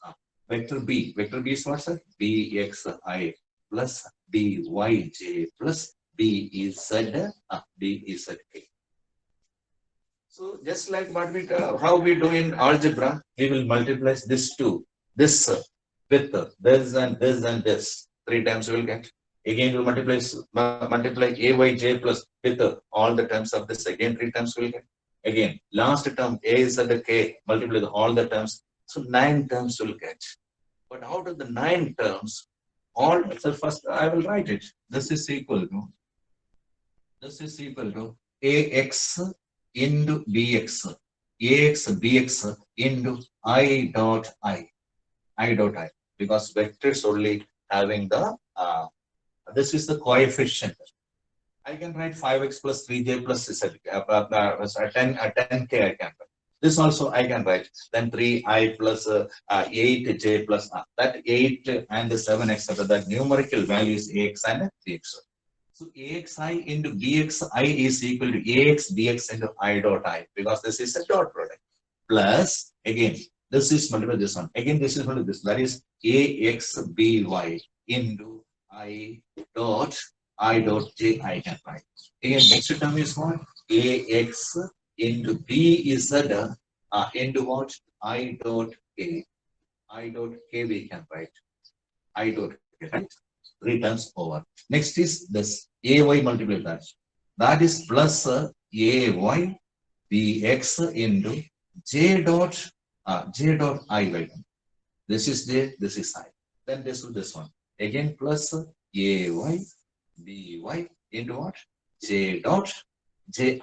what? Vector B. Vector B is what, sir? Bxi plus Byj plus Bzk. So just like what we how we do in algebra, we will multiply this two, this with this and this and this. Three times we will get. Again, we multiply Ayj plus with all the terms of this. Again, three times we will get. Again, last term A is at the K, multiply all the terms. So nine terms will get. But out of the nine terms, all so first I will write it. This is equal to ax into bx, ax bx into I dot I, because vectors only having the this is the coefficient. I can write 5x plus 3j plus 10k I can write. This also I can write. Then 3i plus 8j plus that 8 and the 7 etc. That numerical value is ax and bx. So axi into bxi is equal to ax bx into I dot I, because this is a dot product. Plus again, this is multiple this one. Again, this is multiple this. That is ax by into I dot j I can write. Again, next term is what? Ax into bz into what? I dot k we can write. I dot k, right? Three times over. Next is this ay multiplied that. That is plus ay bx into j dot I by 1. This is j, this is I. Then this one. Again plus ay by into what? J dot ji.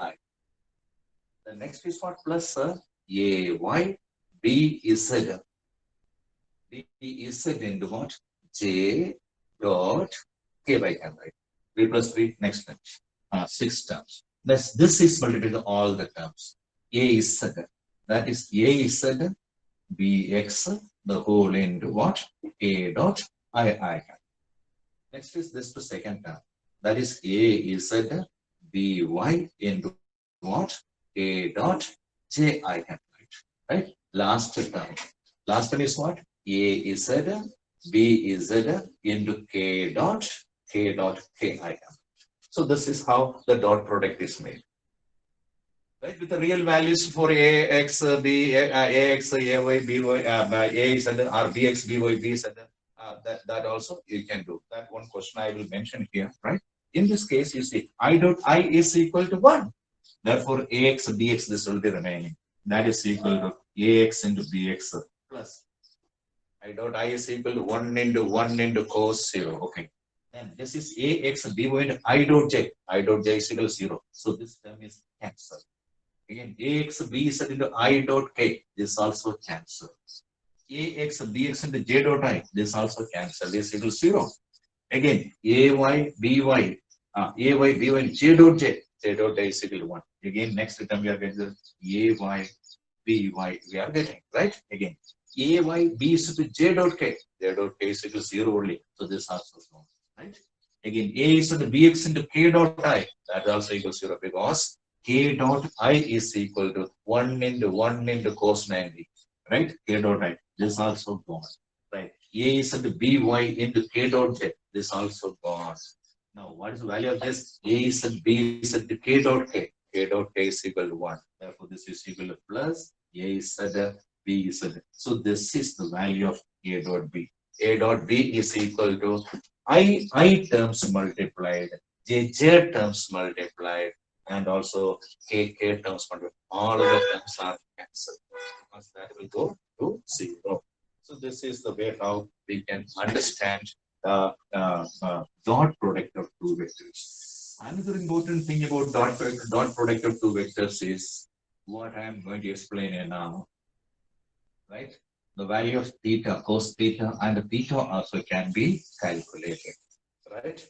The next is what? Plus ay bz into what? J dot k by n, right? 3 plus 3, next term. 6 terms. This is multiplied by all the terms. A is z. That is a is z bx the whole into what? A dot I. Next is this the second term. That is a is z by into what? A dot j I can write. Right? Last term. Last term is what? A is z b is z into k dot k I can. So this is how the dot product is made. Right, with the real values for ax, b, ax, ay, by a z or bx, by b z. That also you can do. That one question I will mention here, right? In this case, you see, I dot I is equal to 1. Therefore, ax, bx, this will be remaining. That is equal to ax into bx plus I dot I is equal to 1 into cos 0. Okay. And this is ax by into I dot j. I dot j is equal to 0. So this term is cancelled. Again, ax bz into I dot k. This also cancelled. Ax bx into j dot I. This also cancelled. This is equal to 0. Again, ay by into j dot j. J dot j is equal to 1. Again, next term we are getting ay by we are getting, right? Again, ay b is to j dot k. J dot k is equal to 0 only. So this also is known, right? Again, a is to the bx into k dot I. That also equals 0 because k dot I is equal to 1 into cos 90, right? K dot I. This also gone, right? A is to by into k dot j. This also gone. Now, what is the value of this? A is to b is to k dot k. K dot k is equal to 1. Therefore, this is equal to plus a is to b is to. So this is the value of a dot b. A dot b is equal to I terms multiplied, j terms multiplied, and also k terms multiplied. All of the terms are cancelled because that will go to 0. So this is the way how we can understand the dot product of two vectors. Another important thing about dot product of two vectors is what I am going to explain here now. Right? The value of theta, cos theta, and the theta also can be calculated. Right?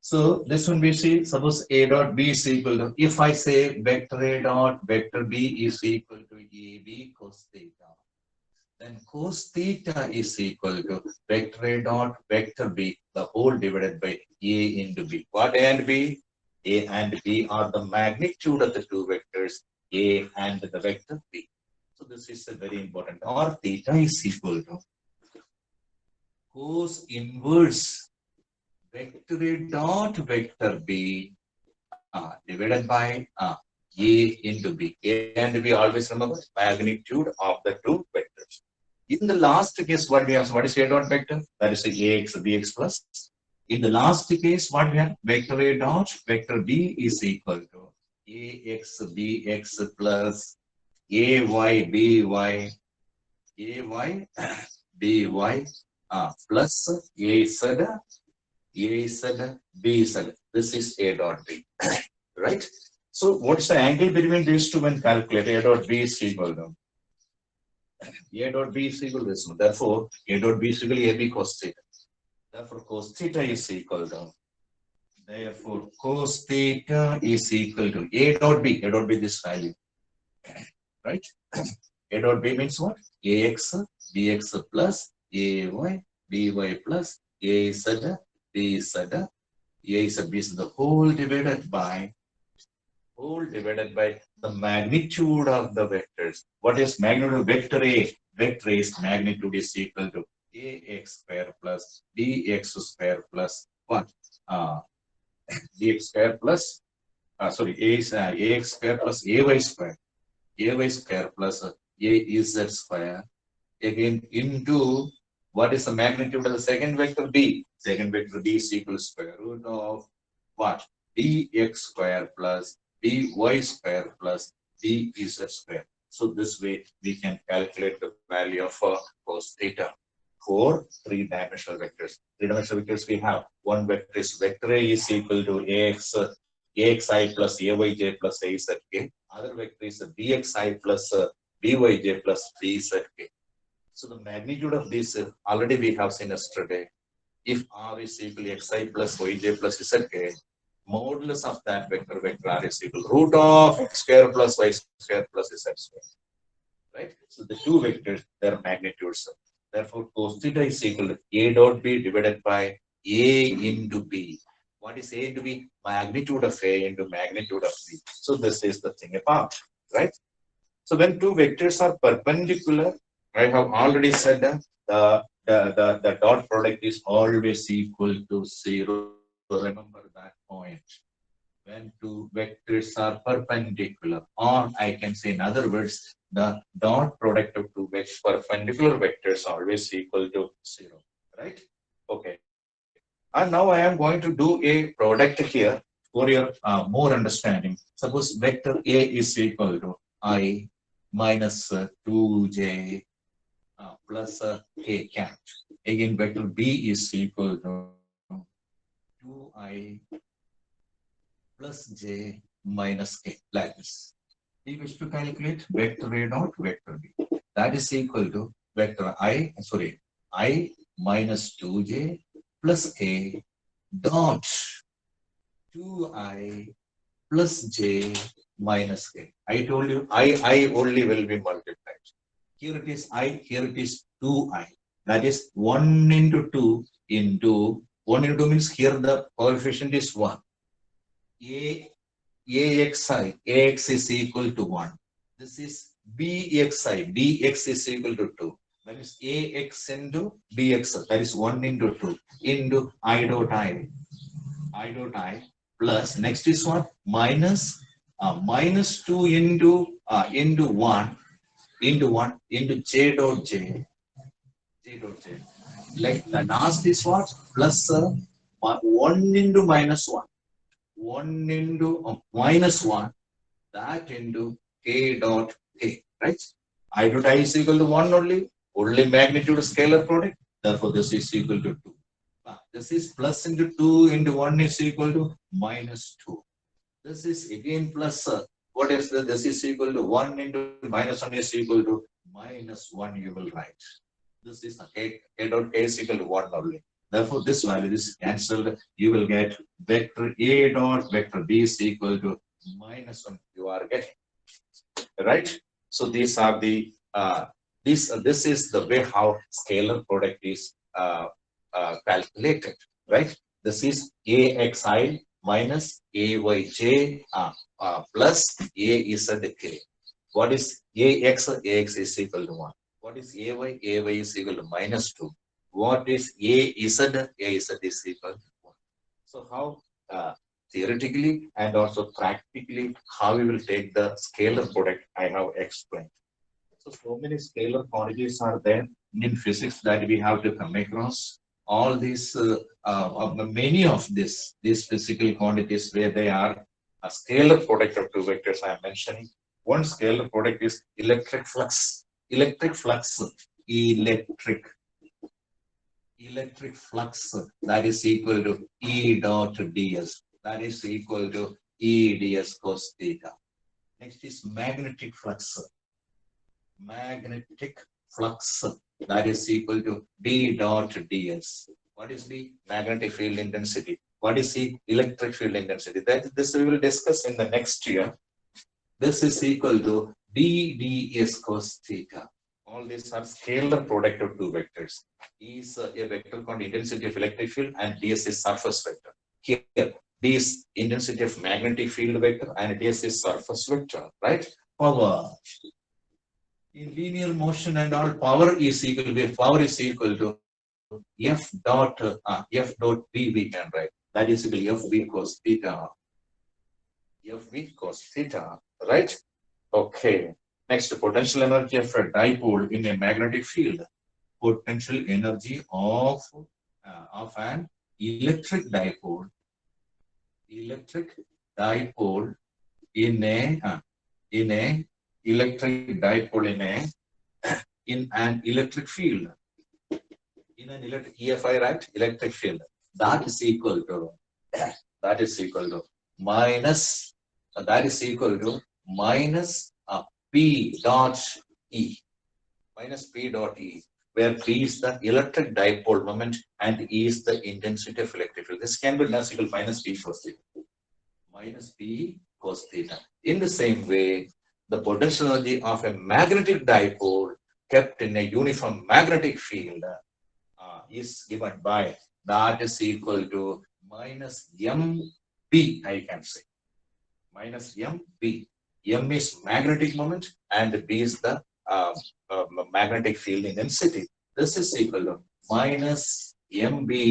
So this one we see, suppose a dot b is equal to, if I say vector a dot vector b is equal to ab cos theta, then cos theta is equal to vector a dot vector b, the whole divided by a into b. What a and b? A and b are the magnitude of the two vectors, a and the vector b. So this is a very important. Or theta is equal to cos inverse vector A dot vector B divided by A into B. A and B always remember magnitude of the two vectors. In the last case, what we have? What is A dot vector? That is AX BX plus. In the last case, what we have? Vector A dot vector B is equal to AX BX plus AY BY AY BY plus AZ BZ. This is A dot B, right? So what's the angle between these two when calculated? A dot B is equal to A dot B is equal to this one. Therefore, A dot B is equal to AB cos theta. Therefore, cos theta is equal to. Therefore, cos theta is equal to A dot B. A dot B this value, right? A dot B means what? AX BX plus AY BY plus AZ BZ. A is a B is the whole divided by the magnitude of the vectors. What is magnitude of vector A? Vector A's magnitude is equal to AX square plus BX square plus what? BX square plus A is AX square plus AY square plus AZ square again into what is the magnitude of the second vector B? Second vector B is equal to square root of what? BX square plus BY square plus BZ square. So this way we can calculate the value of cos theta for three-dimensional vectors. Three-dimensional vectors we have. One vector is vector A is equal to AXI plus AYJ plus AZK. Other vector is BXI plus BYJ plus BZK. So the magnitude of this already we have seen yesterday. If R is equal to Xi plus Yj plus Zk, modulus of that vector R is equal to root of X square plus Y square plus Z square. Right? So the two vectors, their magnitudes. Therefore, cos theta is equal to A dot B divided by A into B. What is A into B? Magnitude of A into magnitude of B. So this is the thing about, right? So when two vectors are perpendicular, I have already said that the dot product is always equal to 0. Remember that point. When two vectors are perpendicular, or I can say in other words, the dot product of two perpendicular vectors always equal to 0. Right? Okay. And now I am going to do a product here for your more understanding. Suppose vector A is equal to I minus 2j plus k cat. Again, vector B is equal to 2I plus j minus k, like this. We wish to calculate vector A dot vector B. That is equal to vector I minus 2j plus k dot 2I plus j minus k. I told you I only will be multiplied. Here it is I, here it is 2I. That is 1 into 2 into 1 into 2 means here the coefficient is 1. AX is equal to 1. This is BX is equal to 2. That is AX into BX. That is 1 into 2 into I dot I plus next is what? Minus 2 into 1 into j dot j. Like the last is what? Plus 1 into minus 1. 1 into minus 1. That into k dot k. Right? I dot I is equal to 1 only. Only magnitude scalar product. Therefore, this is equal to 2. This is plus into 2 into 1 is equal to minus 2. This is again plus, what is this? This is equal to 1 into minus 1 is equal to minus 1 you will write. This is k dot k is equal to 1 only. Therefore, this value is cancelled. You will get vector A dot vector B is equal to minus 1 you are getting. Right? So these are the, this is the way how scalar product is calculated, right? This is AXI minus AYJ plus AZK. What is AX? AX is equal to 1. What is AY? AY is equal to -2. What is AZ? AZ is equal to 1. So how theoretically and also practically how we will take the scalar product I have explained. So many scalar quantities are there in physics that we have to come across. All these, many of these physical quantities where they are a scalar product of two vectors I am mentioning. One scalar product is electric flux. Electric flux, electric flux that is equal to E dot ds. That is equal to E ds cos theta. Next is magnetic flux. Magnetic flux that is equal to D dot ds. What is the magnetic field intensity? What is the electric field intensity? That this we will discuss in the next year. This is equal to d ds cos theta. All these are scalar product of two vectors. E is a vector called intensity of electric field and ds is surface vector. Here, d is intensity of magnetic field vector and ds is surface vector, right? Power. In linear motion and all, power is equal to f dot b we can write. That is equal to f v cos theta. F v cos theta, right? Okay. Next, potential energy of a dipole in a magnetic field. Potential energy of an electric dipole. Electric dipole in a electric dipole in an electric field. In an electric EFI, right? Electric field. That is equal to minus P dot E. Minus P dot E, where P is the electric dipole moment and E is the intensity of electric field. This can be done as equal minus P cos theta. Minus P cos theta. In the same way, the potential energy of a magnetic dipole kept in a uniform magnetic field is given by that is equal to minus MP, I can say. Minus MP. M is magnetic moment and B is the magnetic field intensity. This is equal to minus MB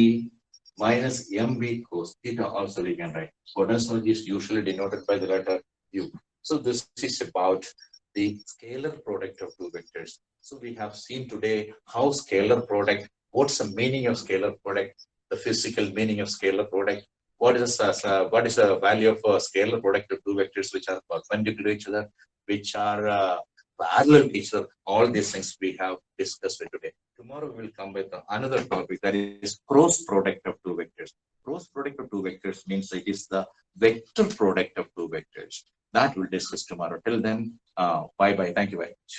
cos theta. Also we can write. Potential energy is usually denoted by the letter U. So this is about the scalar product of two vectors. So we have seen today how scalar product, what's the meaning of scalar product, the physical meaning of scalar product, what is the value of a scalar product of two vectors which are perpendicular to each other, which are parallel to each other. All these things we have discussed today. Tomorrow we will come with another topic, that is cross product of two vectors. Cross product of two vectors means it is the vector product of two vectors. That we'll discuss tomorrow. Till then, bye bye. Thank you very much.